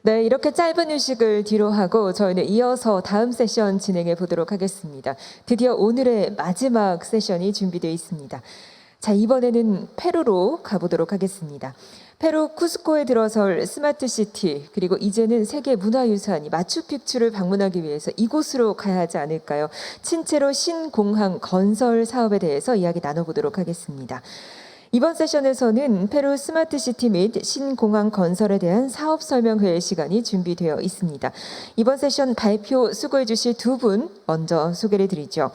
네, 이렇게 짧은 휴식을 뒤로 하고 저희는 이어서 다음 세션 진행해 보도록 하겠습니다. 드디어 오늘의 마지막 세션이 준비되어 있습니다. 자, 이번에는 페루로 가보도록 하겠습니다. 페루 쿠스코에 들어설 스마트시티, 그리고 이제는 세계문화유산이 마추픽추를 방문하기 위해서 이곳으로 가야 하지 않을까요? 친체로 신공항 건설 사업에 대해서 이야기 나눠보도록 하겠습니다. 이번 세션에서는 페루 스마트시티 및 신공항 건설에 대한 사업 설명회 시간이 준비되어 있습니다. 이번 세션 발표 수고해 주실 두 분 먼저 소개를 드리죠.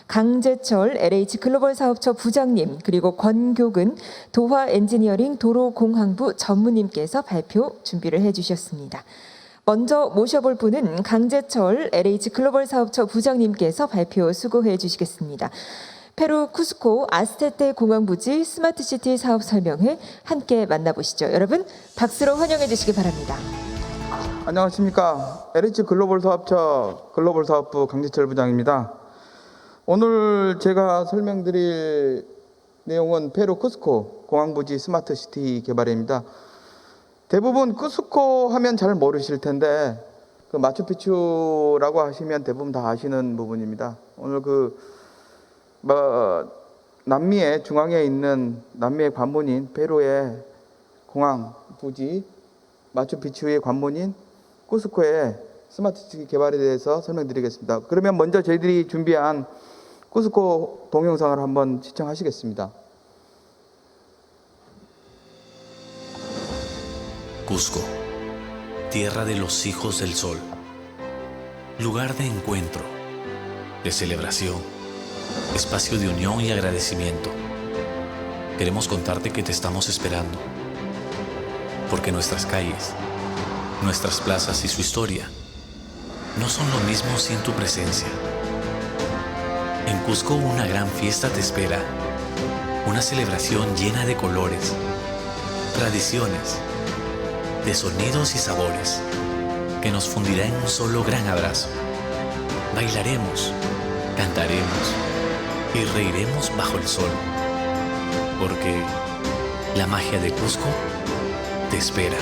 강재철 LH 글로벌 사업처 부장님, 그리고 권교근 도화 엔지니어링 도로공항부 전무님께서 발표 준비를 해주셨습니다. 먼저 모셔볼 분은 강재철 LH 글로벌 사업처 부장님께서 발표 수고해 주시겠습니다. 페루 쿠스코 아스테테 공항 부지 스마트시티 사업 설명회 함께 만나보시죠. 여러분 박수로 환영해 주시기 바랍니다. 안녕하십니까. LH 글로벌 사업처 글로벌 사업부 강재철 부장입니다. 오늘 제가 설명드릴 내용은 페루 쿠스코 공항 부지 스마트시티 개발입니다. 대부분 쿠스코 하면 잘 모르실 텐데 그 마추픽추라고 하시면 대부분 다 아시는 부분입니다. 오늘 남미의 중앙에 있는 남미의 관문인 페루의 공항 부지 마추픽추의 관문인 쿠스코의 스마트시티 개발에 대해서 설명드리겠습니다. 그러면 먼저 저희들이 준비한 쿠스코 동영상을 한번 시청하시겠습니다. Cusco, tierra de los hijos del sol, lugar de encuentro, de celebración, espacio de unión y agradecimiento. Queremos contarte que te estamos esperando, porque nuestras calles, nuestras plazas y su historia no son lo mismo sin tu presencia. En Cusco una gran fiesta te espera, una celebración llena de colores, tradiciones, de sonidos y sabores, que nos fundirá en un solo gran abrazo. Bailaremos, cantaremos y reiremos bajo el sol, porque la magia de Cusco te espera.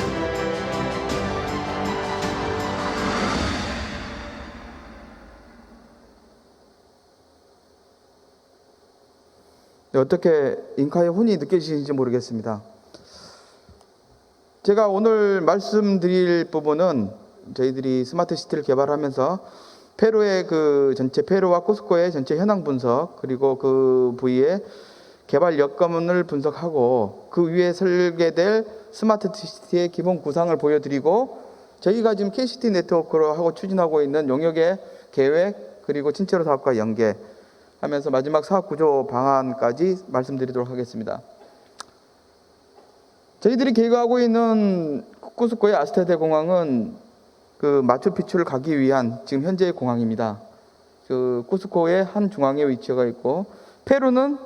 어떻게 잉카의 혼이 느껴지시는지 모르겠습니다. 제가 오늘 말씀드릴 부분은 저희들이 스마트시티를 개발하면서 페루의 페루와 쿠스코의 전체 현황 분석, 그리고 그 부위의 개발 여건을 분석하고 그 위에 설계될 스마트시티의 기본 구상을 보여드리고, 저희가 지금 KCT 네트워크로 하고 추진하고 있는 용역의 계획, 그리고 친체로 사업과 연계하면서 마지막 사업 구조 방안까지 말씀드리도록 하겠습니다. 저희들이 계획하고 있는 쿠스코의 아스테테 공항은 마추픽추를 가기 위한 지금 현재의 공항입니다. 쿠스코의 한 중앙에 위치가 있고, 페루는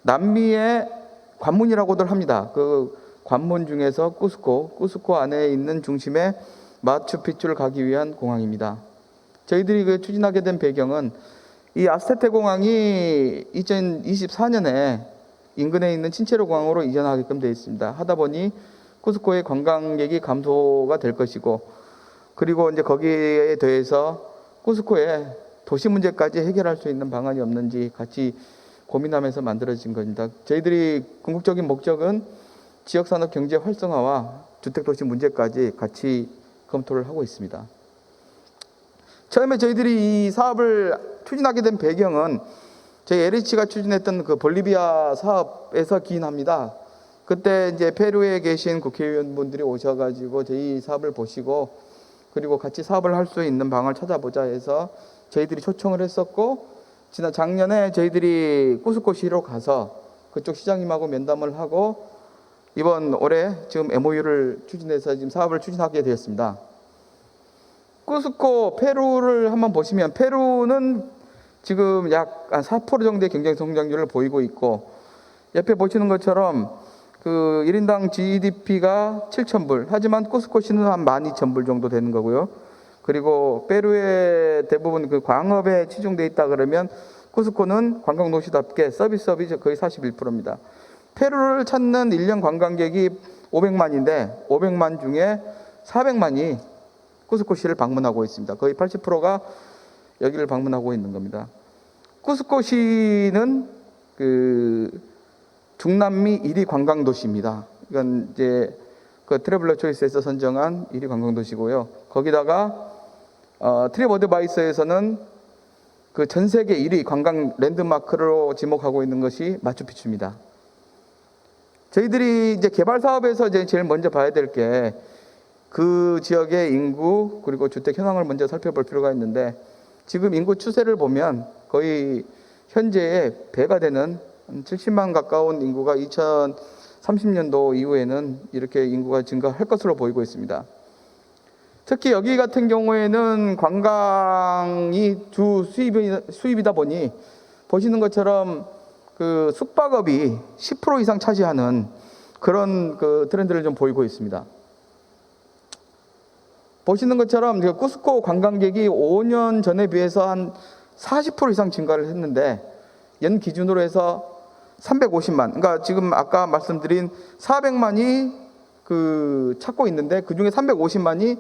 남미의 관문이라고들 합니다. 그 관문 중에서 쿠스코 안에 있는 중심에 마추픽추를 가기 위한 공항입니다. 저희들이 추진하게 된 배경은 이 아스테테 공항이 2024년에 인근에 있는 친체로 공항으로 이전하게끔 되어 있습니다. 하다 보니 쿠스코의 관광객이 감소가 될 것이고, 그리고 이제 거기에 더해서 쿠스코의 도시 문제까지 해결할 수 있는 방안이 없는지 같이 고민하면서 만들어진 겁니다. 저희들이 궁극적인 목적은 지역산업 경제 활성화와 주택도시 문제까지 같이 검토를 하고 있습니다. 처음에 저희들이 이 사업을 추진하게 된 배경은 저희 LH가 추진했던 그 볼리비아 사업에서 기인합니다. 그때 이제 페루에 계신 국회의원분들이 오셔가지고 저희 사업을 보시고, 그리고 같이 사업을 할 수 있는 방을 찾아보자 해서 저희들이 초청을 했었고, 작년에 저희들이 쿠스코시로 가서 그쪽 시장님하고 면담을 하고 이번 올해 지금 MOU를 추진해서 지금 사업을 추진하게 되었습니다. 쿠스코 페루를 한번 보시면, 페루는 지금 약 한 4% 정도의 경제 성장률을 보이고 있고, 옆에 보시는 것처럼 1인당 GDP가 7,000불, 하지만 쿠스코시는 한 12,000불 정도 되는 거고요. 그리고 페루의 대부분 광업에 치중되어 있다 그러면 쿠스코는 관광도시답게 서비스업이 거의 41%입니다. 페루를 찾는 1년 관광객이 500만인데 500만 중에 400만이 쿠스코시를 방문하고 있습니다. 거의 80%가 여기를 방문하고 있는 겁니다. 쿠스코시는 중남미 1위 관광 도시입니다. 이건 이제 그 트래블러 초이스에서 선정한 1위 관광 도시고요. 거기다가 트립어드바이서에서는 그 전 세계 1위 관광 랜드마크로 지목하고 있는 것이 마추픽추입니다. 저희들이 이제 개발 사업에서 이제 제일 먼저 봐야 될 게 그 지역의 인구 그리고 주택 현황을 먼저 살펴볼 필요가 있는데, 지금 인구 추세를 보면 거의 현재의 배가 되는 70만 가까운 인구가 2030년도 이후에는 이렇게 인구가 증가할 것으로 보이고 있습니다. 특히 여기 같은 경우에는 관광이 주 수입이다 보니 보시는 것처럼 그 숙박업이 10% 이상 차지하는 그런 그 트렌드를 좀 보이고 있습니다. 보시는 것처럼 쿠스코 관광객이 5년 전에 비해서 한 40% 이상 증가를 했는데, 연 기준으로 해서 350만, 그러니까 지금 아까 말씀드린 400만이 그 찾고 있는데 그 중에 350만이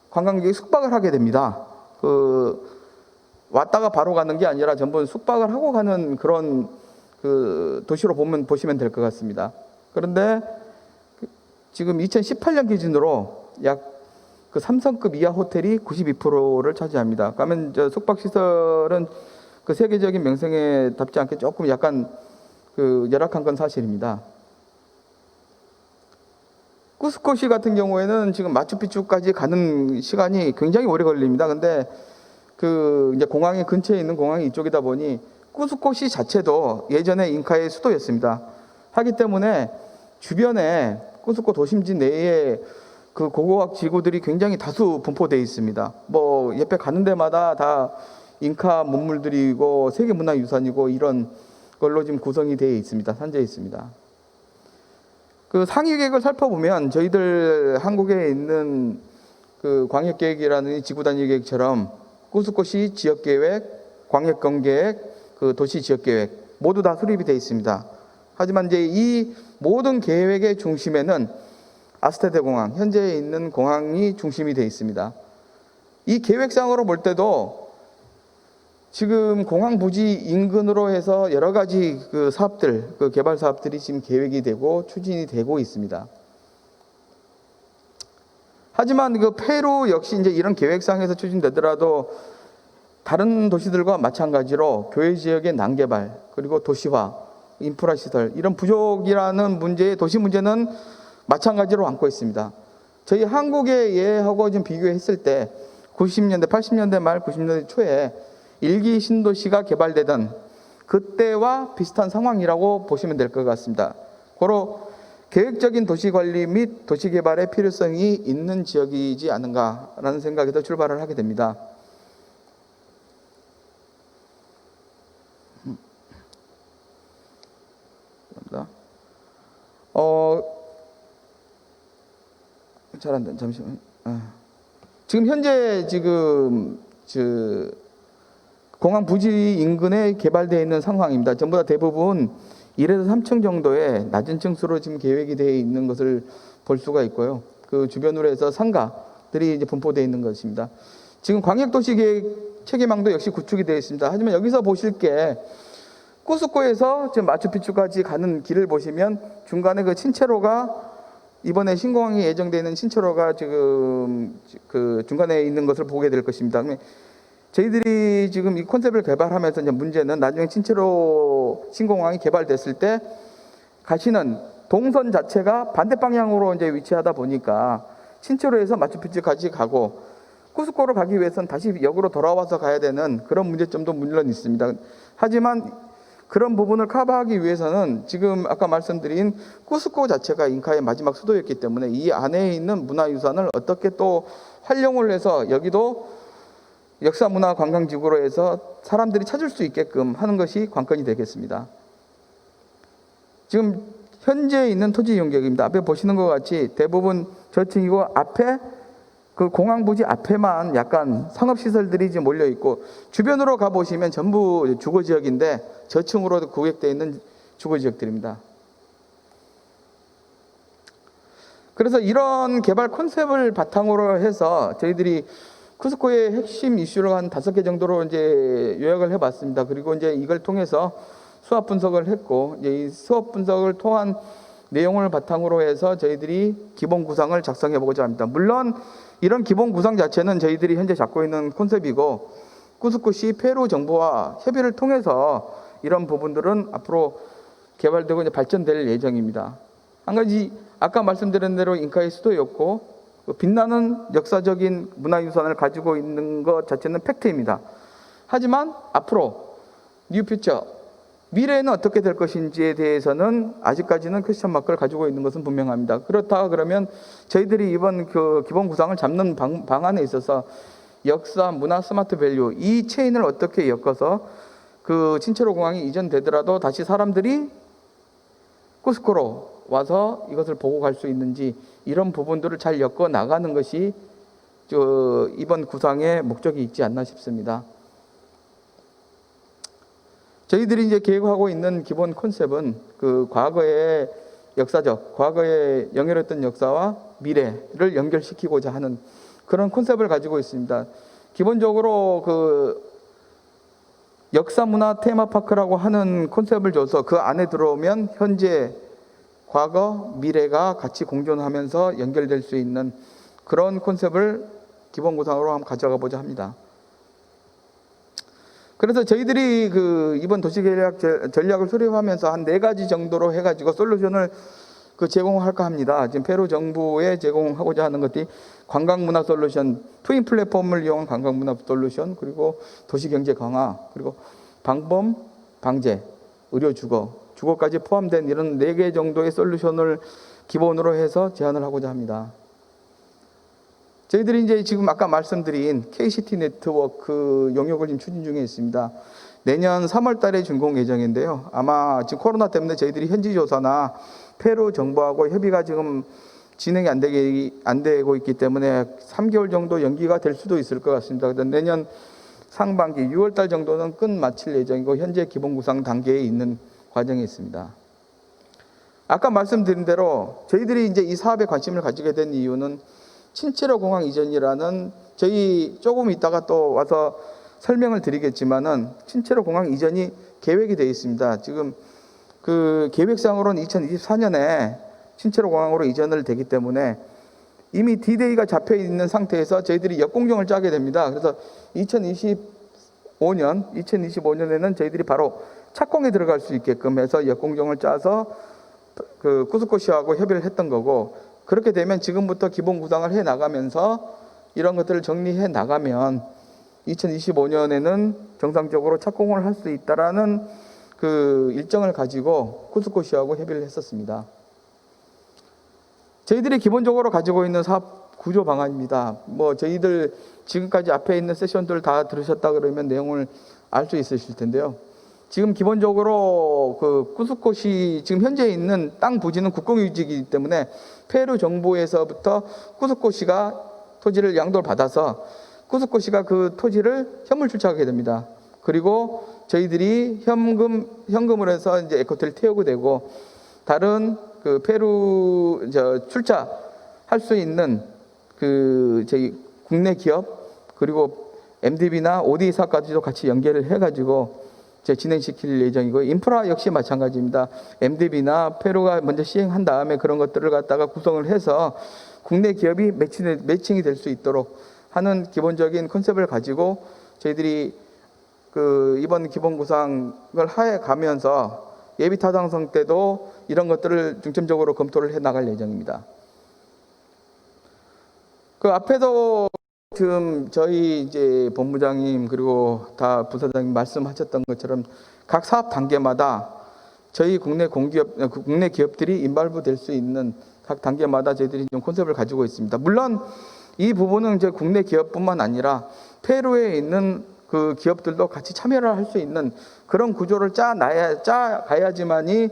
관광객이 숙박을 하게 됩니다. 왔다가 바로 가는 게 아니라 전부 숙박을 하고 가는 그런 그 도시로 보시면 될 것 같습니다. 그런데 지금 2018년 기준으로 약 그 3성급 이하 호텔이 92%를 차지합니다. 그러면 숙박 시설은 그 세계적인 명성에 답지 않게 조금 약간 그 열악한 건 사실입니다. 쿠스코시 같은 경우에는 지금 마추픽추까지 가는 시간이 굉장히 오래 걸립니다. 근데 그 이제 공항의 근처에 있는 공항이 이쪽이다 보니 쿠스코시 자체도 예전에 잉카의 수도였습니다. 하기 때문에 주변에 쿠스코 도심지 내에 그 고고학 지구들이 굉장히 다수 분포되어 있습니다. 뭐 옆에 가는 데마다 다 잉카 문물들이고 세계문화유산이고 이런 걸로 지금 구성이 되어 있습니다. 산재해 있습니다. 그 상위 계획을 살펴보면 저희들 한국에 있는 그 광역계획이라는 지구 단위 계획처럼 쿠스코시 지역계획, 광역권계획, 그 도시 지역계획 모두 다 수립이 되어 있습니다. 하지만 이제 이 모든 계획의 중심에는 아스테데 공항, 현재 있는 공항이 중심이 되어 있습니다. 이 계획상으로 볼 때도 지금 공항 부지 인근으로 해서 여러 가지 그 사업들, 그 개발 사업들이 지금 계획이 되고 추진이 되고 있습니다. 하지만 그 페루 역시 이제 이런 계획상에서 추진되더라도 다른 도시들과 마찬가지로 교외 지역의 난개발, 그리고 도시화, 인프라 시설 이런 부족이라는 문제의 도시 문제는 마찬가지로 안고 있습니다. 저희 한국의 예하고 좀 비교했을 때 90년대, 80년대 말 90년대 초에 일기 신도시가 개발되던 그때와 비슷한 상황이라고 보시면 될 것 같습니다. 고로 계획적인 도시관리 및 도시개발의 필요성이 있는 지역이지 않은가라는 생각에서 출발을 하게 됩니다. 잘 안 돼. 잠시만. 지금 현재 공항 부지 인근에 개발되어 있는 상황입니다. 전부 다 대부분 1에서 3층 정도의 낮은 층수로 지금 계획이 되어 있는 것을 볼 수가 있고요. 그 주변으로 해서 상가들이 이제 분포되어 있는 것입니다. 지금 광역도시계획 체계망도 역시 구축이 되어 있습니다. 하지만 여기서 보실 게 쿠스코에서 지금 마추픽추까지 가는 길을 보시면 중간에 그 친체로가 이번에 신공항이 예정되어 있는 친체로가 지금 그 중간에 있는 것을 보게 될 것입니다. 저희들이 지금 이 컨셉을 개발하면서 이제 문제는 나중에 친체로 신공항이 개발됐을 때 가시는 동선 자체가 반대 방향으로 이제 위치하다 보니까 친체로에서 마추픽추까지 가고 쿠스코로 가기 위해서는 다시 역으로 돌아와서 가야 되는 그런 문제점도 물론 있습니다. 하지만 그런 부분을 커버하기 위해서는 지금 아까 말씀드린 쿠스코 자체가 잉카의 마지막 수도였기 때문에 이 안에 있는 문화유산을 어떻게 또 활용을 해서 여기도 역사문화 관광지구로 해서 사람들이 찾을 수 있게끔 하는 것이 관건이 되겠습니다. 지금 현재 있는 토지 이용객입니다. 앞에 보시는 것 같이 대부분 저층이고 앞에 그 공항 부지 앞에만 약간 상업시설들이 지금 몰려 있고 주변으로 가보시면 전부 주거지역인데 저층으로 구획되어 있는 주거지역들입니다. 그래서 이런 개발 컨셉을 바탕으로 해서 저희들이 쿠스코의 핵심 이슈를 한 5개 정도로 이제 요약을 해봤습니다. 그리고 이제 이걸 통해서 수합 분석을 했고, 이제 이 수합 분석을 통한 내용을 바탕으로 해서 저희들이 기본 구상을 작성해 보고자 합니다. 물론 이런 기본 구상 자체는 저희들이 현재 잡고 있는 콘셉트이고, 쿠스코시 페루 정부와 협의를 통해서 이런 부분들은 앞으로 개발되고 이제 발전될 예정입니다. 한 가지 아까 말씀드린 대로 잉카의 수도였고, 빛나는 역사적인 문화유산을 가지고 있는 것 자체는 팩트입니다. 하지만 앞으로 뉴퓨처 미래에는 어떻게 될 것인지에 대해서는 아직까지는 퀘스천 마크를 가지고 있는 것은 분명합니다. 그렇다 그러면 저희들이 이번 그 기본 구상을 잡는 방안에 있어서 역사, 문화, 스마트 밸류 이 체인을 어떻게 엮어서 그 친체로 공항이 이전되더라도 다시 사람들이 쿠스코로 와서 이것을 보고 갈 수 있는지 이런 부분들을 잘 엮어 나가는 것이 이번 구상의 목적이 있지 않나 싶습니다. 저희들이 이제 계획하고 있는 기본 컨셉은 그 과거의 역사적, 과거에 연결했던 역사와 미래를 연결시키고자 하는 그런 컨셉을 가지고 있습니다. 기본적으로 그 역사 문화 테마파크라고 하는 컨셉을 줘서 그 안에 들어오면 현재, 과거, 미래가 같이 공존하면서 연결될 수 있는 그런 컨셉을 기본 구상으로 한번 가져가 보자 합니다. 그래서 저희들이 그 이번 전략을 수립하면서 한 4가지 정도로 해가지고 솔루션을 제공할까 합니다. 지금 페루 정부에 제공하고자 하는 것이 관광문화 솔루션, 트윈 플랫폼을 이용한 관광문화 솔루션, 그리고 도시경제 강화, 그리고 방범, 방제, 의료 주거까지 포함된 이런 4개 정도의 솔루션을 기본으로 해서 제안을 하고자 합니다. 저희들이 이제 지금 아까 말씀드린 KCT 네트워크 용역을 지금 추진 중에 있습니다. 내년 3월 달에 준공 예정인데요. 아마 지금 코로나 때문에 저희들이 현지 조사나 페루 정부하고 협의가 지금 진행이 안 되고 있기 때문에 3개월 정도 연기가 될 수도 있을 것 같습니다. 내년 상반기 6월 달 정도는 끝 마칠 예정이고 현재 기본 구상 단계에 있는 과정에 있습니다. 아까 말씀드린 대로 저희들이 이제 이 사업에 관심을 가지게 된 이유는 친체로 공항 이전이라는, 저희 조금 있다가 또 와서 설명을 드리겠지만은 친체로 공항 이전이 계획이 되어 있습니다. 지금 그 계획상으로는 2024년에 친체로 공항으로 이전을 되기 때문에 이미 D-Day가 잡혀 있는 상태에서 저희들이 역공정을 짜게 됩니다. 그래서 2025년에는 저희들이 바로 착공에 들어갈 수 있게끔 해서 역공정을 짜서 그 쿠스코시하고 협의를 했던 거고, 그렇게 되면 지금부터 기본 구상을 해 나가면서 이런 것들을 정리해 나가면 2025년에는 정상적으로 착공을 할 수 있다라는 그 일정을 가지고 쿠스코시하고 협의를 했었습니다. 저희들이 기본적으로 가지고 있는 사업 구조 방안입니다. 뭐 저희들 지금까지 앞에 있는 세션들 다 들으셨다 그러면 내용을 알 수 있으실 텐데요. 지금 기본적으로 그 쿠스코시 지금 현재 있는 땅 부지는 국공유지이기 때문에 페루 정부에서부터 쿠스코시가 토지를 양도를 받아서 쿠스코시가 그 토지를 현물 출자하게 됩니다. 그리고 저희들이 현금을 해서 이제 에코트를 태우게 되고, 다른 그 페루 출자할 수 있는 그 저희 국내 기업 그리고 MDB나 OD사까지도 같이 연계를 해가지고 진행시킬 예정이고, 인프라 역시 마찬가지입니다. MDB나 페루가 먼저 시행한 다음에 그런 것들을 갖다가 구성을 해서 국내 기업이 매칭이 될 수 있도록 하는 기본적인 컨셉을 가지고 저희들이 그 이번 기본 구상을 해 가면서 예비 타당성 때도 이런 것들을 중점적으로 검토를 해 나갈 예정입니다. 그 앞에도 지금 저희 이제 본부장님 그리고 다 부사장님 말씀하셨던 것처럼 각 사업 단계마다 저희 국내 기업들이 인발부 될 수 있는 각 단계마다 저희들이 좀 컨셉을 가지고 있습니다. 물론 이 부분은 이제 국내 기업뿐만 아니라 페루에 있는 그 기업들도 같이 참여를 할 수 있는 그런 구조를 짜가야지만이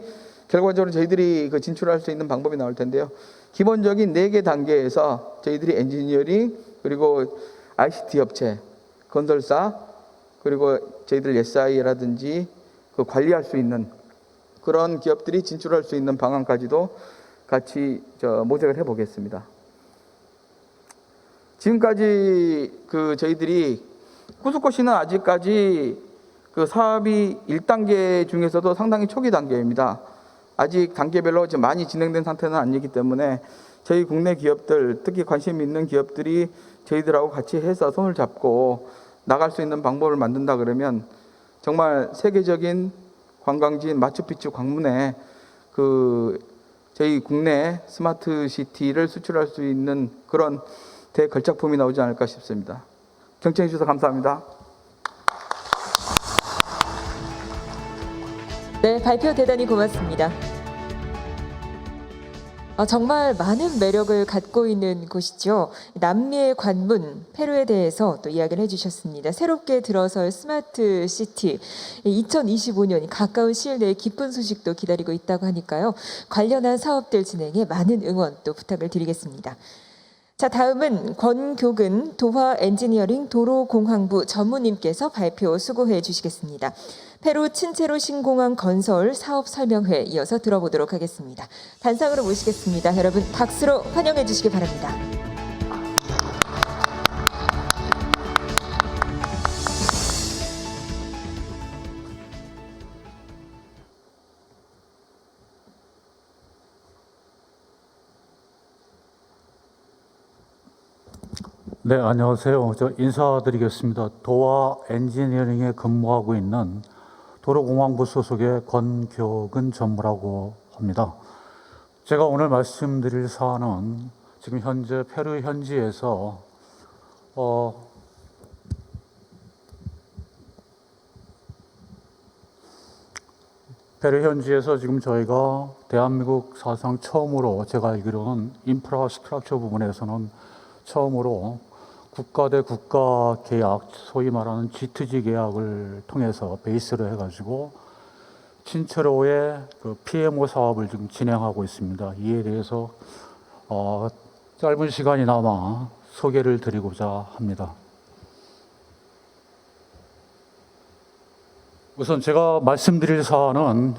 결과적으로 저희들이 그 진출할 수 있는 방법이 나올 텐데요. 기본적인 4개 단계에서 저희들이 엔지니어링, 그리고 ICT 업체, 건설사, 그리고 저희들 SI라든지 그 관리할 수 있는 그런 기업들이 진출할 수 있는 방안까지도 같이 모색을 해보겠습니다. 지금까지 저희들이 쿠스코시는 아직까지 사업이 1단계 중에서도 상당히 초기 단계입니다. 아직 단계별로 지금 많이 진행된 상태는 아니기 때문에 저희 국내 기업들, 특히 관심 있는 기업들이 저희들하고 같이 해서 손을 잡고 나갈 수 있는 방법을 만든다 그러면 정말 세계적인 관광지인 마추픽추 광문에 저희 국내 스마트 시티를 수출할 수 있는 그런 대걸작품이 나오지 않을까 싶습니다. 경청해 주셔서 감사합니다. 네, 발표 대단히 고맙습니다. 정말 많은 매력을 갖고 있는 곳이죠. 남미의 관문, 페루에 대해서 또 이야기를 해주셨습니다. 새롭게 들어설 스마트 시티, 2025년 가까운 시일 내에 기쁜 소식도 기다리고 있다고 하니까요. 관련한 사업들 진행에 많은 응원 또 부탁을 드리겠습니다. 자, 다음은 권교근 도화 엔지니어링 도로공항부 전무님께서 발표 수고해 주시겠습니다. 페루 친체로 신공항 건설 사업 설명회 이어서 들어보도록 하겠습니다. 단상으로 모시겠습니다. 여러분 박수로 환영해 주시기 바랍니다. 네, 안녕하세요. 저 인사드리겠습니다. 도화 엔지니어링에 근무하고 있는 도로공항부 소속의 권교근 전무라고 합니다. 제가 오늘 말씀드릴 사안은 지금 현재 페루 현지에서 지금 저희가 대한민국 사상 처음으로 제가 알기로는 인프라스트럭처 부분에서는 처음으로 국가 대 국가 계약, 소위 말하는 G2G 계약을 통해서 베이스로 해가지고 친체로의 PMO 사업을 지금 진행하고 있습니다. 이에 대해서 짧은 시간이나마 소개를 드리고자 합니다. 우선 제가 말씀드릴 사안은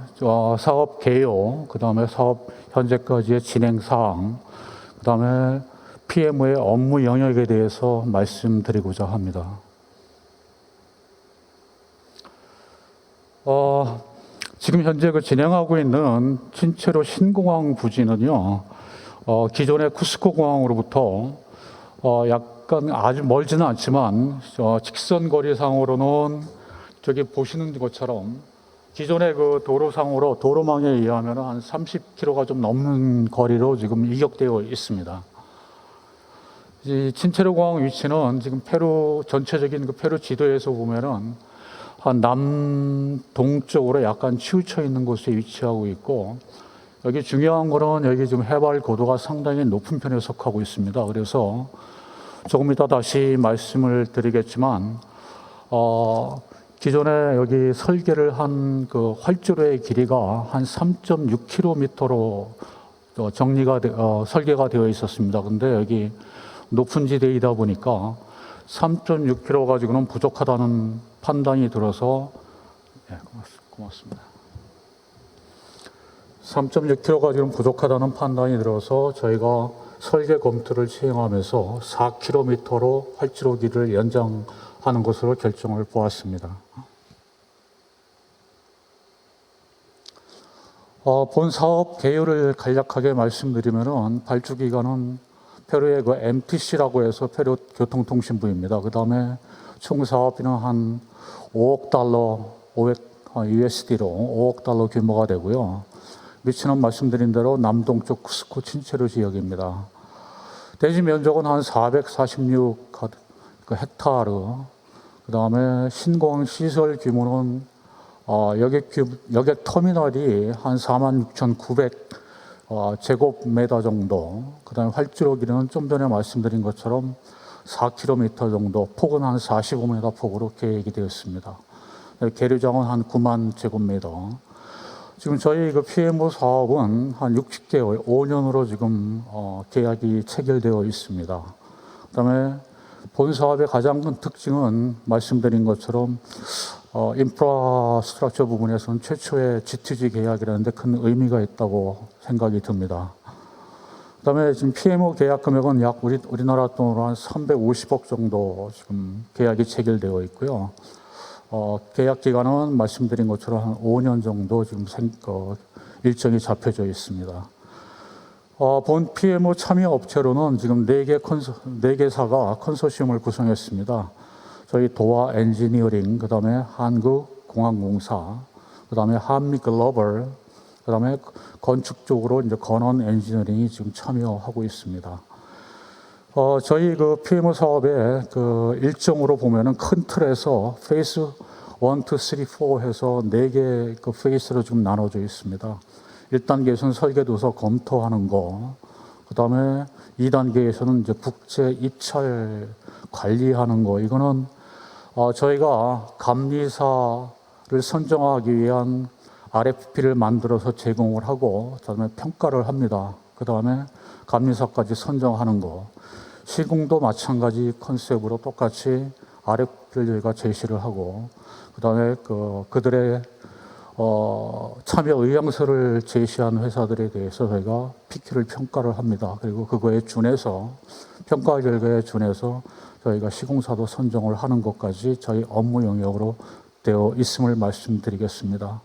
사업 개요, 그 다음에 사업 현재까지의 진행 사항, 그 다음에 PMO의 업무 영역에 대해서 말씀드리고자 합니다. 지금 현재 진행하고 있는 친체로 신공항 부지는요, 기존의 쿠스코 공항으로부터 약간 아주 멀지는 않지만 직선 거리상으로는 저기 보시는 것처럼 기존의 도로상으로 도로망에 의하면 한 30km가 좀 넘는 거리로 지금 이격되어 있습니다. 이 친체로 공항 위치는 지금 페루 전체적인 페루 지도에서 보면은 한 남동쪽으로 약간 치우쳐 있는 곳에 위치하고 있고, 여기 중요한 거는 여기 지금 해발 고도가 상당히 높은 편에 속하고 있습니다. 그래서 조금 이따 다시 말씀을 드리겠지만, 기존에 여기 설계를 한 활주로의 길이가 한 3.6km로 설계가 되어 있었습니다. 근데 여기 높은 지대이다 보니까 3.6km 가지고는 부족하다는 판단이 들어서, 네, 고맙습니다. 3.6km 가지고는 부족하다는 판단이 들어서 저희가 설계 검토를 시행하면서 4km로 활주로 길이를 연장하는 것으로 결정을 보았습니다. 본 사업 개요를 간략하게 말씀드리면은 발주 기간은 페루의 MTC라고 해서 페루 교통통신부입니다. 그 다음에 총 사업비는 한 5억 달러, USD로 5억 달러 규모가 되고요. 위치는 말씀드린 대로 남동쪽 쿠스코 친체로 지역입니다. 대지 면적은 한 446 헥타르. 그 다음에 신공항 시설 규모는 여객 터미널이 한 46,900 제곱미터 정도, 그 다음에 활주로 길이는 좀 전에 말씀드린 것처럼 4km 정도, 폭은 한 45m 폭으로 계획이 되었습니다. 계류장은 한 9만 제곱미터. 지금 저희 PMO 사업은 한 60개월, 5년으로 지금 계약이 체결되어 있습니다. 그 다음에 본 사업의 가장 큰 특징은 말씀드린 것처럼 인프라스트럭처 부분에서는 최초의 G2G 계약이라는데 큰 의미가 있다고 생각이 듭니다. 그다음에 지금 PMO 계약 금액은 약 우리나라 돈으로 한 350억 정도 지금 계약이 체결되어 있고요. 계약 기간은 말씀드린 것처럼 한 5년 정도 지금 일정이 잡혀져 있습니다. 본 PMO 참여 업체로는 지금 4개사가 컨소시엄을 구성했습니다. 저희 도화 엔지니어링, 그 다음에 한국공항공사, 그 다음에 한미글로벌, 그 다음에 건축 쪽으로 이제 건원 엔지니어링이 지금 참여하고 있습니다. 저희 그 PMO 사업의 그 일정으로 보면은 큰 틀에서 페이스 1, 2, 3, 4 해서 4개 그 페이스로 좀 나눠져 있습니다. 1단계에서는 설계도서 검토하는 거, 그 다음에 2단계에서는 이제 국제 입찰 관리하는 거, 이거는 저희가 감리사를 선정하기 위한 RFP를 만들어서 제공을 하고, 그다음에 평가를 합니다. 그다음에 감리사까지 선정하는 거. 시공도 마찬가지 컨셉으로 똑같이 RFP를 저희가 제시를 하고, 그다음에 그들의 참여 의향서를 제시한 회사들에 대해서 저희가 PQ를 평가를 합니다. 그리고 그거에 준해서 평가 결과에 준해서 저희가 시공사도 선정을 하는 것까지 저희 업무 영역으로 되어 있음을 말씀드리겠습니다.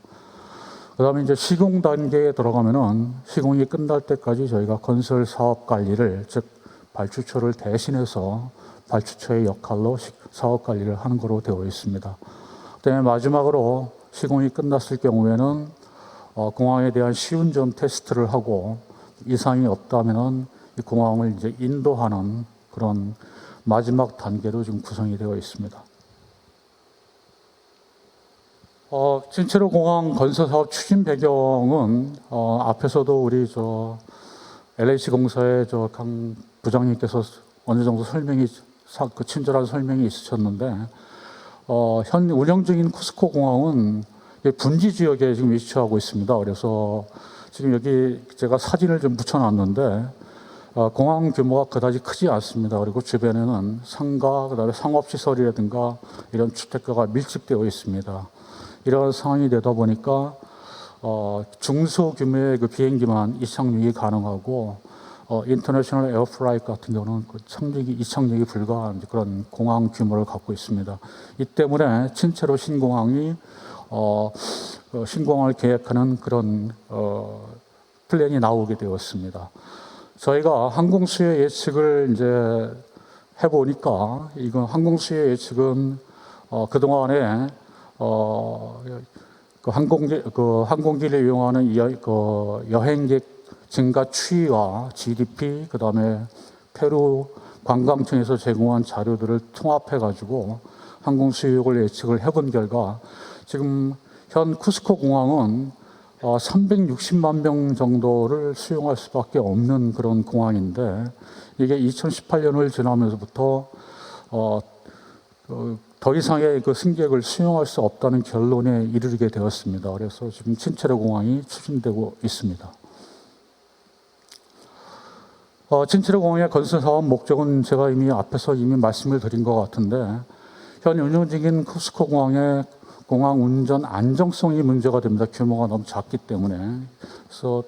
그다음에 이제 시공 단계에 들어가면은 시공이 끝날 때까지 저희가 건설 사업 관리를, 즉 발주처를 대신해서 발주처의 역할로 사업 관리를 하는 거로 되어 있습니다. 그다음에 마지막으로 시공이 끝났을 경우에는 공항에 대한 시운전 테스트를 하고 이상이 없다면은 이 공항을 이제 인도하는 그런 마지막 단계로 지금 구성이 되어 있습니다. 진체로 공항 건설 사업 추진 배경은 앞에서도 우리 LH 공사의 강 부장님께서 어느 정도 친절한 설명이 있으셨는데, 현 운영 중인 쿠스코 공항은 분지 지역에 지금 위치하고 있습니다. 그래서 지금 여기 제가 사진을 좀 붙여놨는데, 공항 규모가 그다지 크지 않습니다. 그리고 주변에는 상가, 그다음에 상업시설이라든가 이런 주택가가 밀집되어 있습니다. 이런 상황이 되다 보니까 중소규모의 그 비행기만 이착륙이 가능하고 인터내셔널 에어플라이트 같은 경우는 이착륙이 불가한 그런 공항 규모를 갖고 있습니다. 이 때문에 친체로 신공항이 신공항을 계획하는 그런 플랜이 나오게 되었습니다. 저희가 항공 수요 예측을 이제 해보니까 이건 항공 수요 예측은 그동안에 항공기를 이용하는 여행객 증가 추이와 GDP, 그 다음에 페루 관광청에서 제공한 자료들을 통합해가지고 항공 수요를 예측을 해본 결과 지금 현 쿠스코 공항은 360만 명 정도를 수용할 수밖에 없는 그런 공항인데, 이게 2018년을 지나면서부터 더 이상의 그 승객을 수용할 수 없다는 결론에 이르게 되었습니다. 그래서 지금 친체로 공항이 추진되고 있습니다. 친체로 공항의 건설 사업 목적은 제가 앞에서 이미 말씀을 드린 것 같은데, 현 운영 중인 쿠스코 공항의 공항 운전 안정성이 문제가 됩니다. 규모가 너무 작기 때문에. 그래서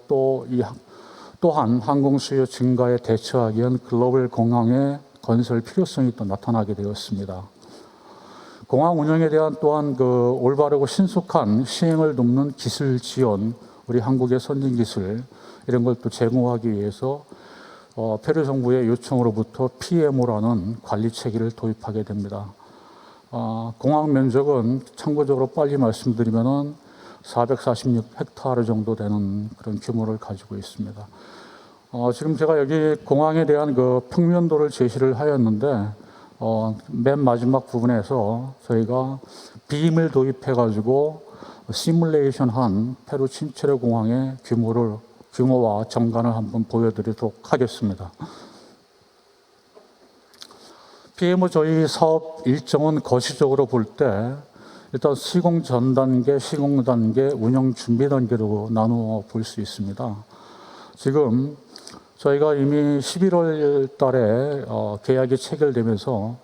또한 항공 수요 증가에 대처하기 위한 글로벌 공항의 건설 필요성이 또 나타나게 되었습니다. 공항 운영에 대한 또한 올바르고 신속한 시행을 돕는 기술 지원, 우리 한국의 선진 기술 이런 걸 또 제공하기 위해서 페루 정부의 요청으로부터 PMO라는 관리 체계를 도입하게 됩니다. 공항 면적은 참고적으로 빨리 말씀드리면은 446헥타르 정도 되는 그런 규모를 가지고 있습니다. 지금 제가 여기 공항에 대한 평면도를 제시를 하였는데, 맨 마지막 부분에서 저희가 빔을 도입해가지고 시뮬레이션한 페루 친체로 공항의 규모와 정관을 한번 보여드리도록 하겠습니다. PMO 저희 사업 일정은 거시적으로 볼 때 일단 시공 전 단계, 시공 단계, 운영 준비 단계로 나누어 볼 수 있습니다. 지금 저희가 이미 11월 달에 계약이 체결되면서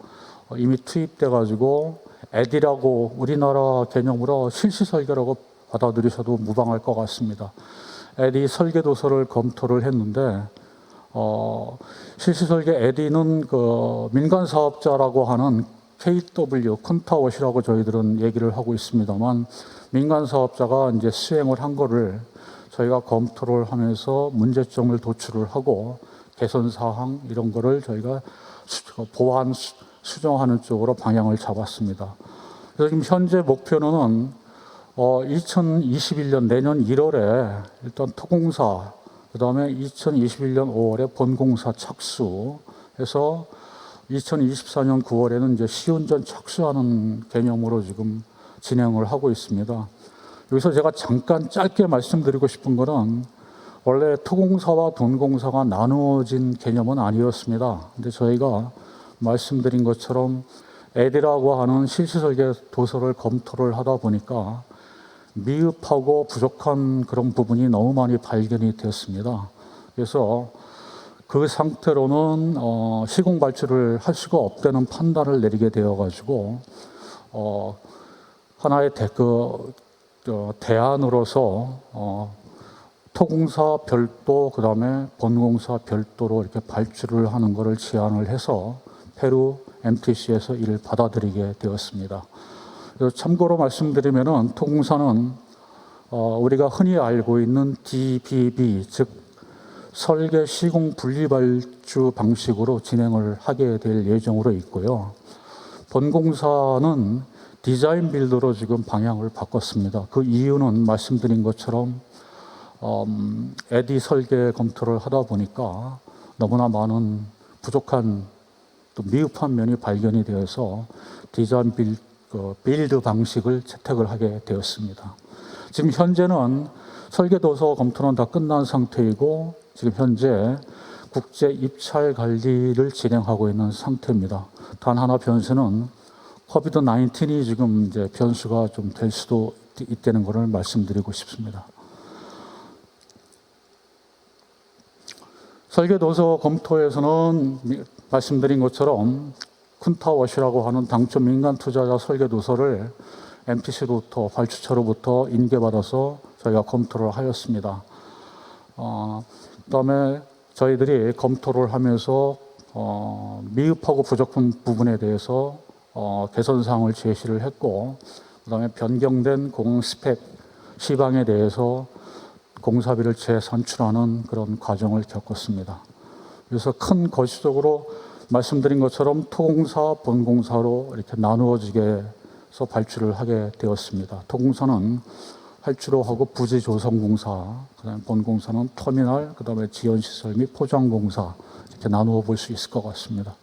이미 투입돼 가지고 에디라고 우리나라 개념으로 실시 설계라고 받아들이셔도 무방할 것 같습니다. 에디 설계 도서를 검토를 했는데 실시설계 에디는 그 민간 사업자라고 하는 KW 쿤타워시라고 저희들은 얘기를 하고 있습니다만, 민간 사업자가 이제 수행을 한 거를 저희가 검토를 하면서 문제점을 도출을 하고 개선 사항 이런 거를 저희가 보완 수정하는 쪽으로 방향을 잡았습니다. 그래서 지금 현재 목표는 2021년 내년 1월에 일단 토공사, 그다음에 2021년 5월에 본공사 착수해서 2024년 9월에는 이제 시운전 착수하는 개념으로 지금 진행을 하고 있습니다. 여기서 제가 잠깐 짧게 말씀드리고 싶은 거는, 원래 토공사와 돈공사가 나누어진 개념은 아니었습니다. 근데 저희가 말씀드린 것처럼 에디라고 하는 실시설계 도서를 검토를 하다 보니까 미흡하고 부족한 그런 부분이 너무 많이 발견이 되었습니다. 그래서 그 상태로는 시공 발주를 할 수가 없다는 판단을 내리게 되어가지고 하나의 대안으로서 토공사 별도, 그다음에 본공사 별도로 이렇게 발주를 하는 것을 제안을 해서 페루 MTC에서 이를 받아들이게 되었습니다. 그래서 참고로 말씀드리면은 토공사는 우리가 흔히 알고 있는 DBB, 즉 설계 시공 분리 발주 방식으로 진행을 하게 될 예정으로 있고요. 본공사는 디자인 빌드로 지금 방향을 바꿨습니다. 그 이유는 말씀드린 것처럼 에디 설계 검토를 하다 보니까 너무나 많은 부족한 또 미흡한 면이 발견이 되어서 디자인 빌드 방식을 채택을 하게 되었습니다. 지금 현재는 설계 도서 검토는 다 끝난 상태이고, 지금 현재 국제 입찰 관리를 진행하고 있는 상태입니다. 단 하나 변수는 코비드-19이 지금 이제 변수가 좀 될 수도 있다는 것을 말씀드리고 싶습니다. 설계 도서 검토에서는 말씀드린 것처럼 쿤타워시라고 하는 당초 민간 투자자 설계 도서를 MTC로부터 발주처로부터 인계받아서 저희가 검토를 하였습니다. 그다음에 저희들이 검토를 하면서 미흡하고 부족한 부분에 대해서 개선 사항을 제시를 했고, 그다음에 변경된 공항 스펙 시방에 대해서 공사비를 재산출하는 그런 과정을 겪었습니다. 그래서 큰 거시적으로 말씀드린 것처럼 토공사, 본공사로 이렇게 나누어지게 해서 발주를 하게 되었습니다. 토공사는 활주로 하고 부지 조성 공사, 그다음에 본공사는 터미널, 그다음에 지연 시설 및 포장 공사, 이렇게 나누어 볼 수 있을 것 같습니다.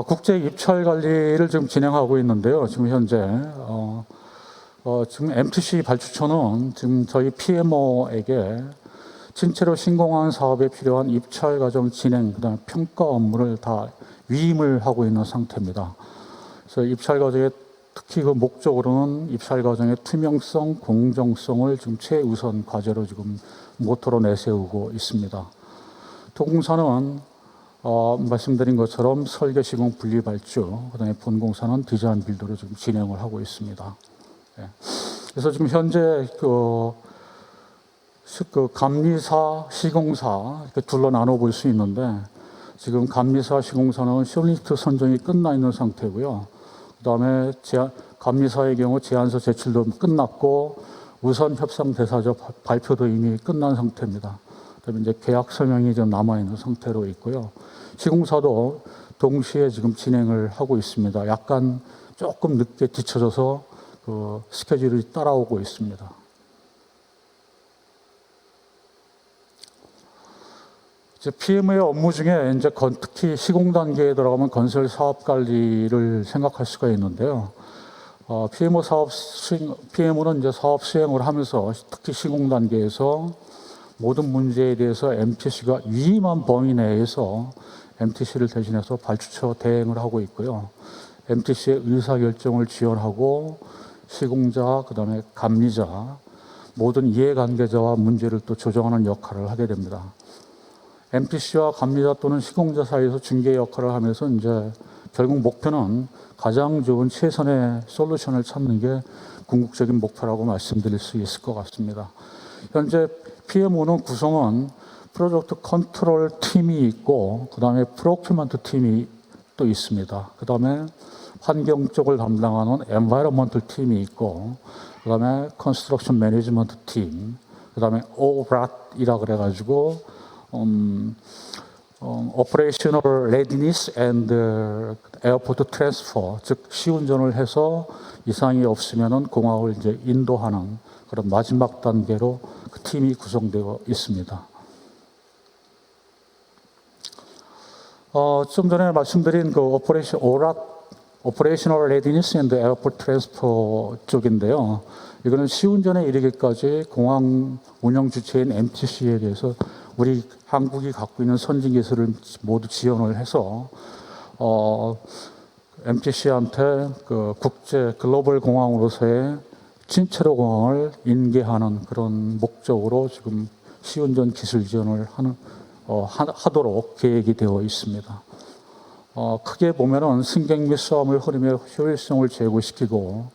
국제 입찰 관리를 지금 진행하고 있는데요. 지금 현재 지금 MTC 발주처는 지금 저희 PMO에게 신체로 신공항 사업에 필요한 입찰 과정 진행, 그다음에 평가 업무를 다 위임을 하고 있는 상태입니다. 그래서 입찰 과정에 특히 그 목적으로는 입찰 과정의 투명성, 공정성을 지금 최우선 과제로 지금 모토로 내세우고 있습니다. 토공사는 말씀드린 것처럼 설계 시공 분리 발주, 그다음에 본공사는 디자인 빌드로 지금 진행을 하고 있습니다. 예. 그래서 지금 현재 그 감리사, 시공사 이렇게 둘로 나눠 볼 수 있는데, 지금 감리사, 시공사는 쇼리스트 선정이 끝나 있는 상태고요. 그다음에 감리사의 경우 제안서 제출도 끝났고 우선 협상 대사적 발표도 이미 끝난 상태입니다. 그다음에 이제 계약 서명이 좀 남아 있는 상태로 있고요. 시공사도 동시에 지금 진행을 하고 있습니다. 약간 조금 늦게 뒤쳐져서 그 스케줄이 따라오고 있습니다. 이제 PM의 업무 중에 이제 특히 시공 단계에 들어가면 건설 사업 관리를 생각할 수가 있는데요. PMO는 이제 사업 수행을 하면서 특히 시공 단계에서 모든 문제에 대해서 MTC가 위임한 범위 내에서 MTC를 대신해서 발주처 대행을 하고 있고요. MTC의 의사결정을 지원하고 시공자, 그다음에 감리자, 모든 이해관계자와 문제를 또 조정하는 역할을 하게 됩니다. MTC와 감리자 또는 시공자 사이에서 중개 역할을 하면서 이제 결국 목표는 가장 좋은 최선의 솔루션을 찾는 게 궁극적인 목표라고 말씀드릴 수 있을 것 같습니다. 현재 PMO는 구성은 프로젝트 컨트롤 팀이 있고 그다음에 프로큐먼트 팀이 또 있습니다. 그다음에 환경 쪽을 담당하는 엔바이러먼털 팀이 있고 그다음에 컨스트럭션 매니지먼트 팀, 그다음에 ORAT이라 그래가지고 Operational Readiness and Airport Transfer, 즉 시운전을 해서 이상이 없으면은 공항을 이제 인도하는 그런 마지막 단계로 그 팀이 구성되어 있습니다. 좀 전에 말씀드린 그 Operational Readiness and Airport Transfer 쪽인데요. 이거는 시운전에 이르기까지 공항 운영 주체인 MTC에 대해서 우리 한국이 갖고 있는 선진 기술을 모두 지원을 해서 MTC한테 그 국제 글로벌 공항으로서의 진체로 공항을 인계하는 그런 목적으로 지금 시운전 기술 지원을 하도록 계획이 되어 있습니다. 크게 보면은 승객 및 수화물 흐름의 효율성을 제고시키고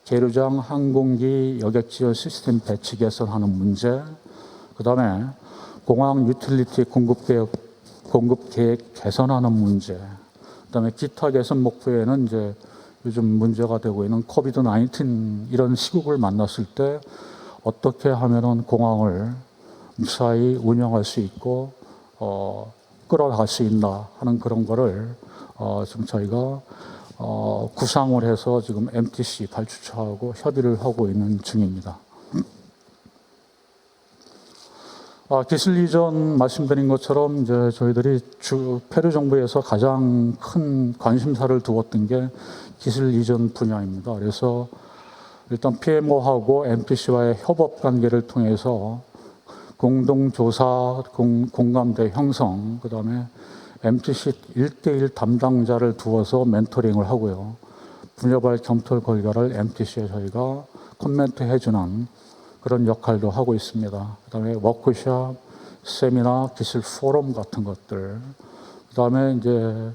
계류장 항공기 여객 지원 시스템 배치 개선하는 문제, 그다음에 공항 유틸리티 공급 계획 개선하는 문제, 그다음에 기타 개선 목표에는 이제 요즘 문제가 되고 있는 코비드-19 이런 시국을 만났을 때 어떻게 하면은 공항을 무사히 운영할 수 있고 끌어갈 수 있나 하는 그런 거를 지금 저희가 구상을 해서 지금 MTC 발주처하고 협의를 하고 있는 중입니다. 기술 이전 말씀드린 것처럼 이제 저희들이 페루 정부에서 가장 큰 관심사를 두었던 게 기술 이전 분야입니다. 그래서 일단 PMO하고 MTC와의 협업 관계를 통해서 공동조사, 공감대 형성, 그 다음에 MTC 1대1 담당자를 두어서 멘토링을 하고요. 분야별 검토 결과를 MTC에 저희가 코멘트 해주는 그런 역할도 하고 있습니다. 그 다음에 워크숍, 세미나, 기술 포럼 같은 것들, 그 다음에 이제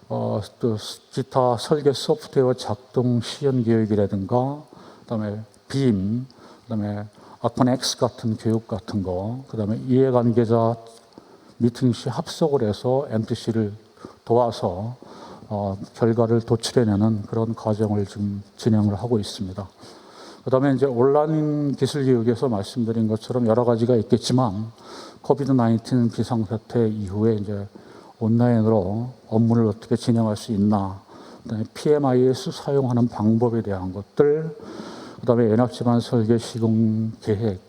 또 기타 설계 소프트웨어 작동 시연 교육이라든가, 그 다음에 빔, 그 다음에 아코넥스 같은 교육 같은 거, 그 다음에 이해관계자 미팅 시 합석을 해서 MTC를 도와서 결과를 도출해내는 그런 과정을 지금 진행을 하고 있습니다. 그 다음에 이제 온라인 기술 교육에서 말씀드린 것처럼 여러 가지가 있겠지만 코비드-19 비상사태 이후에 이제 온라인으로 업무를 어떻게 진행할 수 있나, 그다음에 PMIS 사용하는 방법에 대한 것들, 그다음에 연합지만 설계 시공 계획,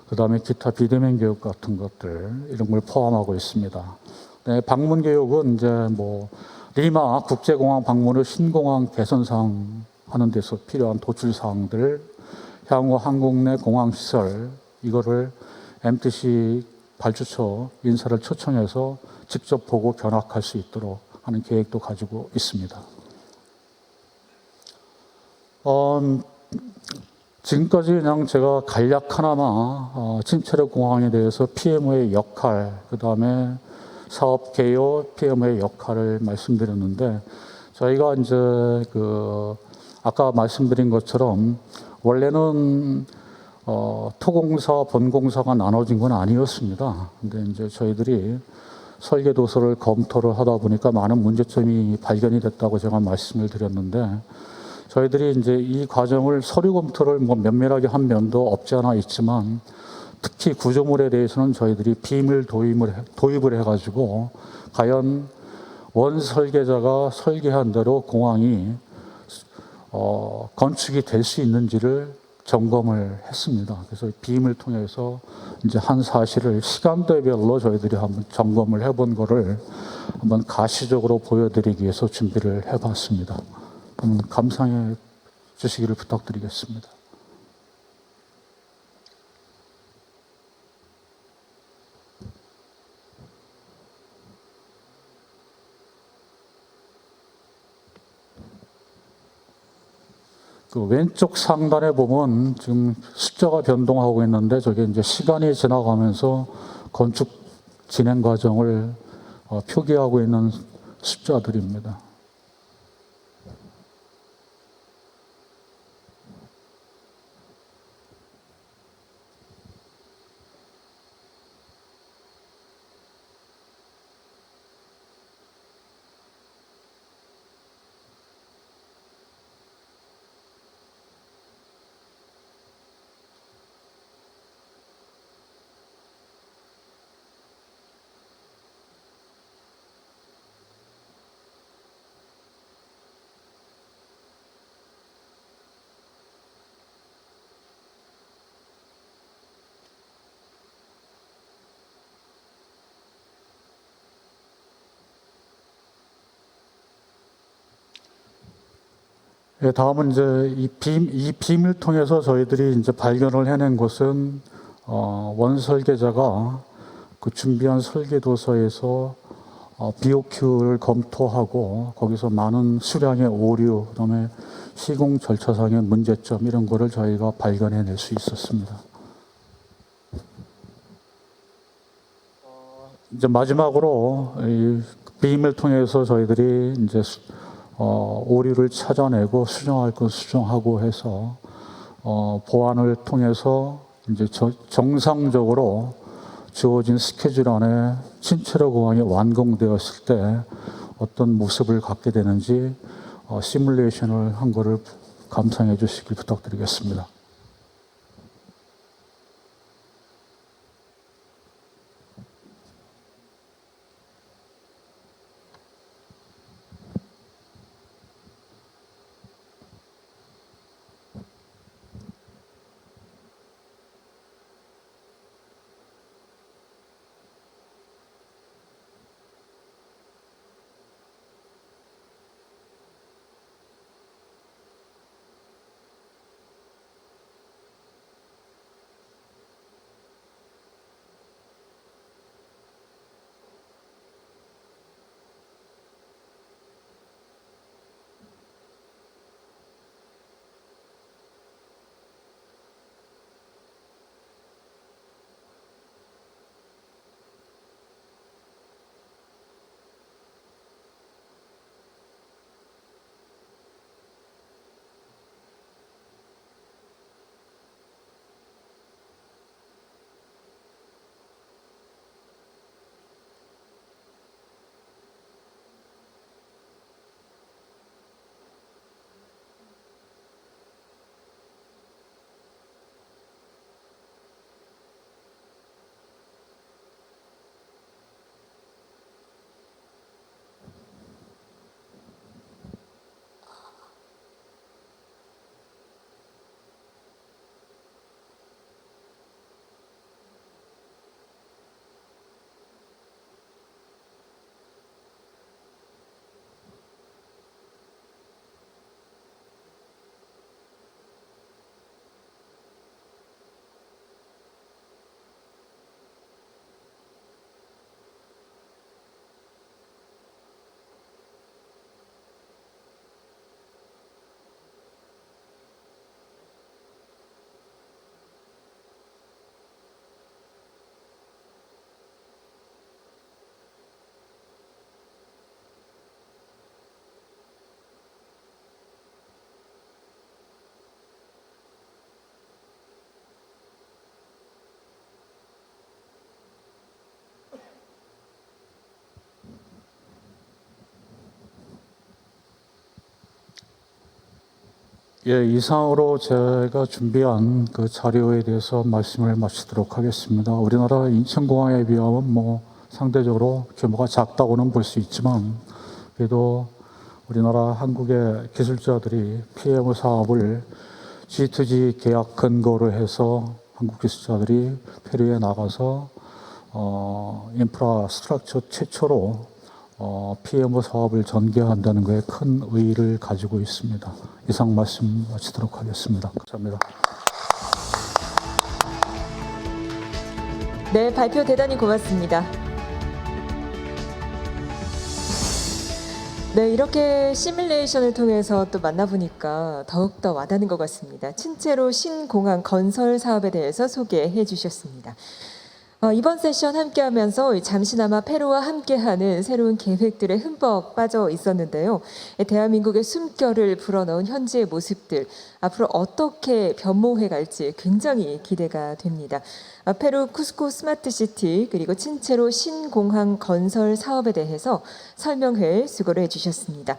그다음에 기타 비대면 교육 같은 것들 이런 걸 포함하고 있습니다. 네, 방문 교육은 이제 뭐 리마 국제공항 방문 후 신공항 개선사항 하는 데서 필요한 도출 사항들, 향후 한국 내 공항 시설 이거를 MTC 발주처 인사를 초청해서 직접 보고 견학할 수 있도록 하는 계획도 가지고 있습니다. 지금까지 그냥 제가 간략 하나만 침체력 공항에 대해서 PMO의 역할, 그 다음에 사업 개요 PMO의 역할을 말씀드렸는데, 저희가 이제 아까 말씀드린 것처럼 원래는 토공사, 본공사가 나눠진 건 아니었습니다. 근데 이제 저희들이 설계 도서를 검토를 하다 보니까 많은 문제점이 발견이 됐다고 제가 말씀을 드렸는데, 저희들이 이제 이 과정을 서류 검토를 뭐 면밀하게 한 면도 없지 않아 있지만, 특히 구조물에 대해서는 저희들이 빔을 도입을 해가지고 과연 원 설계자가 설계한 대로 공항이 건축이 될 수 있는지를 점검을 했습니다. 그래서 빔을 통해서 이제 한 사실을 시간대별로 저희들이 한번 점검을 해본 거를 한번 가시적으로 보여드리기 위해서 준비를 해봤습니다. 한번 감상해 주시기를 부탁드리겠습니다. 그 왼쪽 상단에 보면 지금 숫자가 변동하고 있는데, 저게 이제 시간이 지나가면서 건축 진행 과정을 표기하고 있는 숫자들입니다. 예, 다음은 이제 이 빔을 통해서 저희들이 이제 발견을 해낸 것은 원 설계자가 그 준비한 설계도서에서 BOQ를 검토하고 거기서 많은 수량의 오류, 그다음에 시공 절차상의 문제점 이런 거를 저희가 발견해낼 수 있었습니다. 이제 마지막으로 이 빔을 통해서 저희들이 이제 오류를 찾아내고 수정할 건 수정하고 해서 보완을 통해서 이제 정상적으로 주어진 스케줄 안에 신체로 공항이 완공되었을 때 어떤 모습을 갖게 되는지 시뮬레이션을 한 거를 감상해 주시길 부탁드리겠습니다. 예, 이상으로 제가 준비한 그 자료에 대해서 말씀을 마치도록 하겠습니다. 우리나라 인천공항에 비하면 뭐 상대적으로 규모가 작다고는 볼 수 있지만 그래도 우리나라 한국의 기술자들이 PMO 사업을 G2G 계약 근거로 해서 한국 기술자들이 페루에 나가서 인프라스트럭처 최초로 PMO 사업을 전개한다는 것에 큰 의의를 가지고 있습니다. 이상 말씀 마치도록 하겠습니다. 감사합니다. 네, 발표 대단히 고맙습니다. 네, 이렇게 시뮬레이션을 통해서 또 만나보니까 더욱더 와닿는 것 같습니다. 친체로 신공항 건설 사업에 대해서 소개해 주셨습니다. 이번 세션 함께하면서 잠시나마 페루와 함께하는 새로운 계획들에 흠뻑 빠져 있었는데요. 대한민국의 숨결을 불어넣은 현재의 모습들, 앞으로 어떻게 변모해 갈지 굉장히 기대가 됩니다. 페루 쿠스코 스마트시티 그리고 친체로 신공항 건설 사업에 대해서 설명회 수고를 해주셨습니다.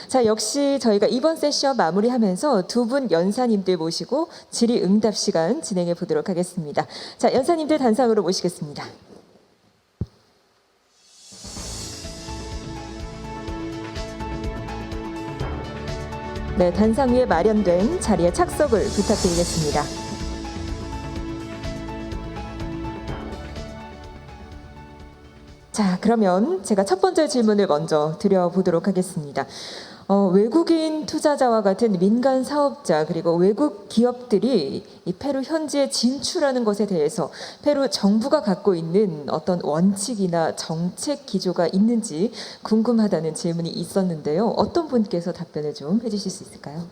자, 역시 저희가 이번 세션 마무리하면서 두 분 연사님들 모시고 질의응답 시간 진행해 보도록 하겠습니다. 자, 연사님들 단상으로 모시겠습니다. 네, 단상 위에 마련된 자리에 착석을 부탁드리겠습니다. 자, 그러면 제가 첫 번째 질문을 먼저 드려보도록 하겠습니다. 외국인 투자자와 같은 민간 사업자 그리고 외국 기업들이 이 페루 현지에 진출하는 것에 대해서 페루 정부가 갖고 있는 어떤 원칙이나 정책 기조가 있는지 궁금하다는 질문이 있었는데요. 어떤 분께서 답변을 좀 해주실 수 있을까요?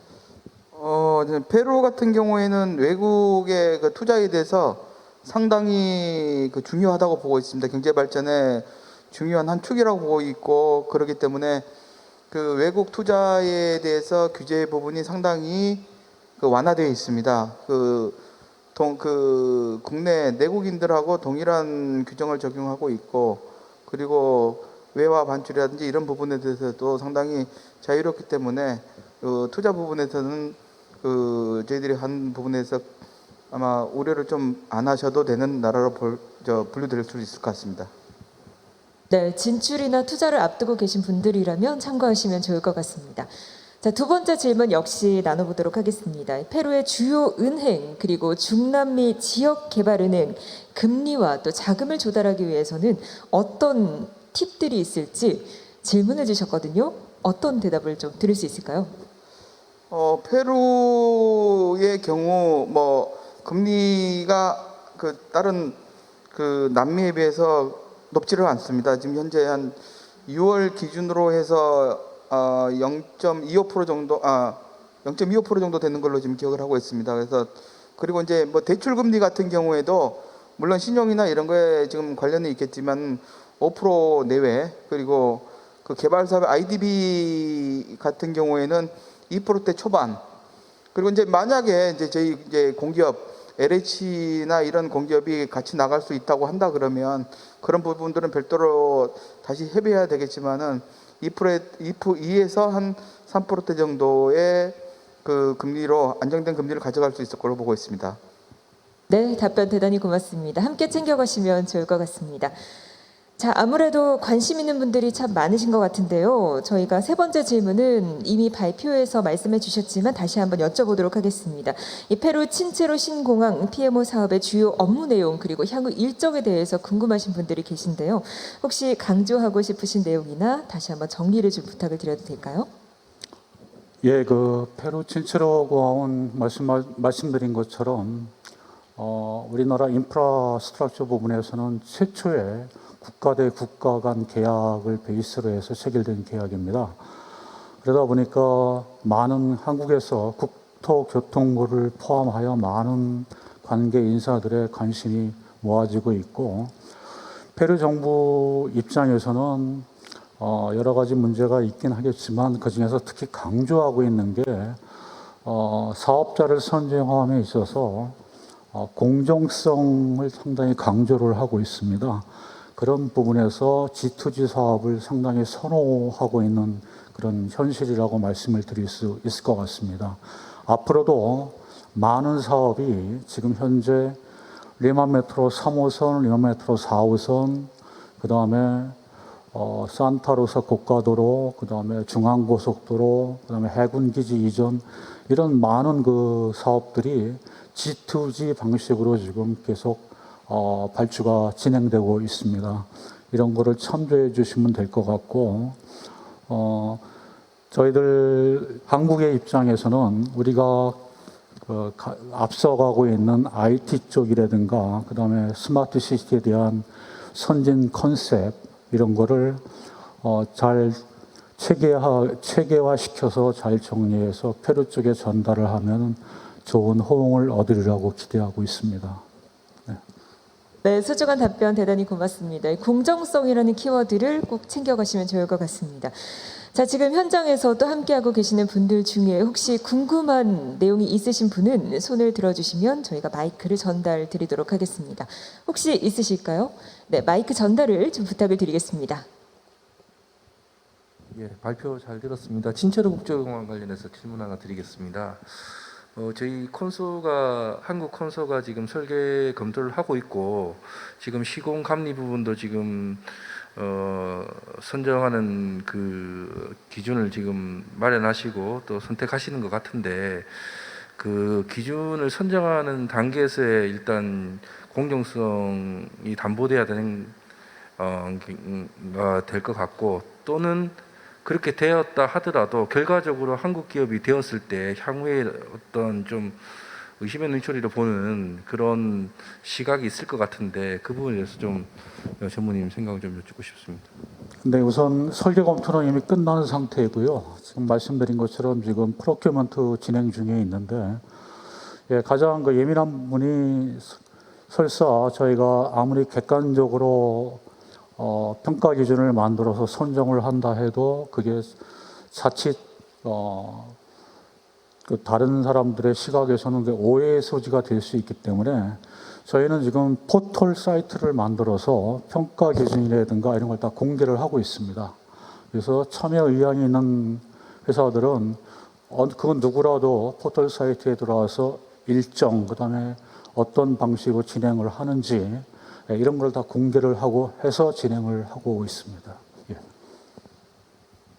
이제 페루 같은 경우에는 외국의 그 투자에 대해서 상당히 그 중요하다고 보고 있습니다. 경제 발전에 중요한 한 축이라고 보고 있고, 그렇기 때문에 그 외국 투자에 대해서 규제 부분이 상당히 그 완화되어 있습니다. 그 국내 내국인들하고 동일한 규정을 적용하고 있고, 그리고 외화 반출이라든지 이런 부분에 대해서도 상당히 자유롭기 때문에 그 투자 부분에서는 그 저희들이 한 부분에서 아마 우려를 좀 안 하셔도 되는 나라로 분류될 수 있을 것 같습니다. 네, 진출이나 투자를 앞두고 계신 분들이라면 참고하시면 좋을 것 같습니다. 자, 두 번째 질문 역시 나눠보도록 하겠습니다. 페루의 주요 은행 그리고 중남미 지역개발은행 금리와 또 자금을 조달하기 위해서는 어떤 팁들이 있을지 질문을 주셨거든요. 어떤 대답을 좀 들을 수 있을까요? 페루의 경우 뭐 금리가 그 다른 그 남미에 비해서 높지를 않습니다. 지금 현재 한 6월 기준으로 해서 0.25% 정도 0.25% 정도 되는 걸로 지금 기억을 하고 있습니다. 그래서 그리고 이제 뭐 대출 금리 같은 경우에도 물론 신용이나 이런 거에 지금 관련이 있겠지만 5% 내외, 그리고 그 개발 사업 IDB 같은 경우에는 2%대 초반. 그리고 이제 만약에 이제 저희 이제 공기업 LH나 이런 공기업이 같이 나갈 수 있다고 한다 그러면 그런 부분들은 별도로 다시 협의해야 되겠지만은 2에서 한 3%대 정도의 그 금리로 안정된 금리를 가져갈 수 있을 걸로 보고 있습니다. 네, 답변 대단히 고맙습니다. 함께 챙겨가시면 좋을 것 같습니다. 자, 아무래도 관심 있는 분들이 참 많으신 것 같은데요. 저희가 세 번째 질문은 이미 발표에서 말씀해 주셨지만 다시 한번 여쭤보도록 하겠습니다. 이 페루 친체로 신공항 PMO 사업의 주요 업무 내용 그리고 향후 일정에 대해서 궁금하신 분들이 계신데요. 혹시 강조하고 싶으신 내용이나 다시 한번 정리를 좀 부탁을 드려도 될까요? 예, 그 페루 친체로 공항은 말씀드린 것처럼 우리나라 인프라스트럭처 부분에서는 최초의 국가 대 국가 간 계약을 베이스로 해서 체결된 계약입니다. 그러다 보니까 많은 한국에서 국토교통부를 포함하여 많은 관계 인사들의 관심이 모아지고 있고, 페루 정부 입장에서는 여러 가지 문제가 있긴 하겠지만 그중에서 특히 강조하고 있는 게 사업자를 선정함에 있어서 공정성을 상당히 강조를 하고 있습니다. 그런 부분에서 G2G 사업을 상당히 선호하고 있는 그런 현실이라고 말씀을 드릴 수 있을 것 같습니다. 앞으로도 많은 사업이 지금 현재 리만 메트로 3호선, 리만 메트로 4호선, 그 다음에 산타로사 고가도로, 그 다음에 중앙고속도로, 그 다음에 해군기지 이전, 이런 많은 그 사업들이 G2G 방식으로 지금 계속 발주가 진행되고 있습니다. 이런 거를 참조해 주시면 될 것 같고, 저희들 한국의 입장에서는 우리가 앞서가고 있는 IT 쪽이라든가, 그 다음에 스마트 시티에 대한 선진 컨셉, 이런 거를 잘 체계화시켜서 잘 정리해서 페루 쪽에 전달을 하면 좋은 호응을 얻으리라고 기대하고 있습니다. 네, 소중한 답변 대단히 고맙습니다. 공정성이라는 키워드를 꼭 챙겨가시면 좋을 것 같습니다. 자, 지금 현장에서도 함께하고 계시는 분들 중에 혹시 궁금한 내용이 있으신 분은 손을 들어주시면 저희가 마이크를 전달 드리도록 하겠습니다. 혹시 있으실까요? 네, 마이크 전달을 좀 부탁을 드리겠습니다. 예, 발표 잘 들었습니다. 친체로 국제공항 관련해서 질문 하나 드리겠습니다. 저희 한국 콘소가 지금 설계 검토를 하고 있고, 지금 시공 감리 부분도 지금 선정하는 그 기준을 지금 마련하시고 또 선택하시는 것 같은데, 그 기준을 선정하는 단계에서의 일단 공정성이 담보돼야 되는 될 것 같고, 또는 그렇게 되었다 하더라도 결과적으로 한국 기업이 되었을 때 향후에 어떤 좀 의심의 눈초리로 보는 그런 시각이 있을 것 같은데 그 부분에 대해서 좀 전무님 생각을 좀 여쭙고 싶습니다. 네, 우선 설계 검토는 이미 끝난 상태이고요. 지금 말씀드린 것처럼 지금 프로큐먼트 진행 중에 있는데, 예, 가장 그 예민한 부분이 설사 저희가 아무리 객관적으로 평가 기준을 만들어서 선정을 한다 해도 그게 자칫 그 다른 사람들의 시각에서는 오해의 소지가 될 수 있기 때문에 저희는 지금 포털 사이트를 만들어서 평가 기준이라든가 이런 걸 다 공개를 하고 있습니다. 그래서 참여 의향이 있는 회사들은 그건 누구라도 포털 사이트에 들어와서 일정, 그다음에 어떤 방식으로 진행을 하는지 이런 걸 다 공개를 하고 해서 진행을 하고 있습니다. 예.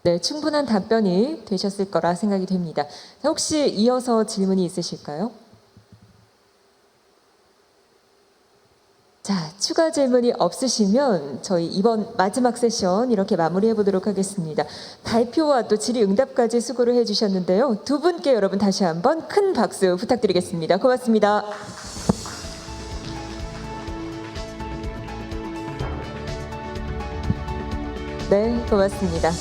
네, 충분한 답변이 되셨을 거라 생각이 됩니다. 자, 혹시 이어서 질문이 있으실까요? 자, 추가 질문이 없으시면 저희 이번 마지막 세션 이렇게 마무리해 보도록 하겠습니다. 발표와 또 질의응답까지 수고를 해주셨는데요. 두 분께 여러분 다시 한번 큰 박수 부탁드리겠습니다. 고맙습니다. 네, 고맙습니다.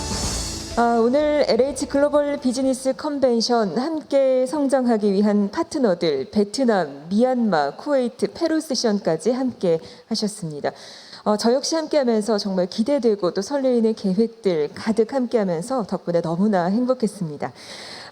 오늘 LH 글로벌 비즈니스 컨벤션 함께 성장하기 위한 파트너들 베트남, 미얀마, 쿠웨이트, 페루 세션까지 함께 하셨습니다. 저 역시 함께하면서 정말 기대되고 또 설레이는 계획들 가득 함께하면서 덕분에 너무나 행복했습니다.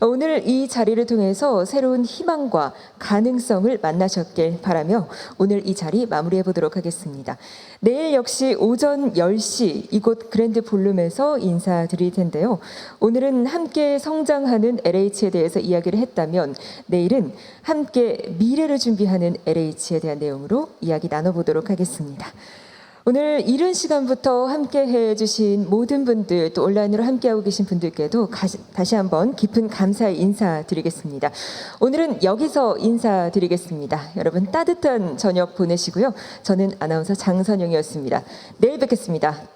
오늘 이 자리를 통해서 새로운 희망과 가능성을 만나셨길 바라며 오늘 이 자리 마무리해 보도록 하겠습니다. 내일 역시 오전 10시 이곳 그랜드 볼룸에서 인사드릴 텐데요. 오늘은 함께 성장하는 LH에 대해서 이야기를 했다면 내일은 함께 미래를 준비하는 LH에 대한 내용으로 이야기 나눠보도록 하겠습니다. 오늘 이른 시간부터 함께 해주신 모든 분들 또 온라인으로 함께하고 계신 분들께도 다시 한번 깊은 감사의 인사드리겠습니다. 오늘은 여기서 인사드리겠습니다. 여러분 따뜻한 저녁 보내시고요. 저는 아나운서 장선영이었습니다. 내일 뵙겠습니다.